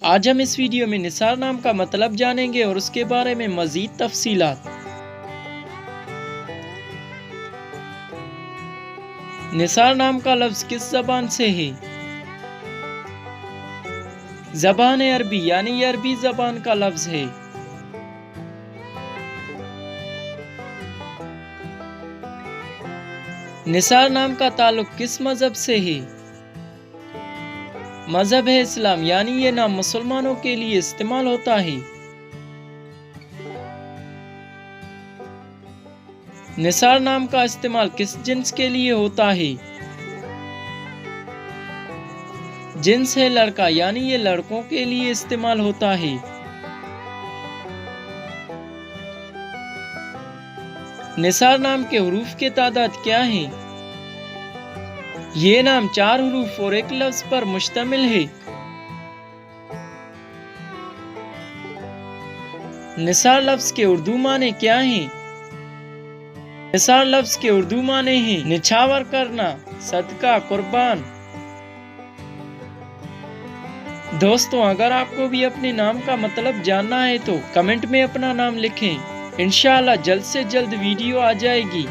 آج ہم اس ویڈیو میں نثار نام کا مطلب جانیں گے اور اس کے بارے میں مزید تفصیلات۔ نثار نام کا لفظ کس زبان سے ہے؟ زبان عربی یعنی یہ عربی زبان کا لفظ ہے۔ نثار نام کا تعلق کس مذہب سے ہے؟ مذہب ہے اسلام یعنی یہ نام مسلمانوں کے لیے استعمال ہوتا ہے۔ نثار نام کا استعمال کس جنس کے لیے ہوتا ہے؟ جنس ہے لڑکا یعنی یہ لڑکوں کے لیے استعمال ہوتا ہے۔ نثار نام کے حروف کی تعداد کیا ہے؟ یہ نام 4 حروف اور ایک لفظ پر مشتمل ہے۔ نثار لفظ کے اردو معنی کیا ہیں؟ نثار لفظ کے اردو معنی ہیں نچھاور کرنا، صدقہ، قربان۔ دوستوں اگر آپ کو بھی اپنے نام کا مطلب جاننا ہے تو کمنٹ میں اپنا نام لکھیں۔ انشاءاللہ جلد سے جلد ویڈیو آ جائے گی۔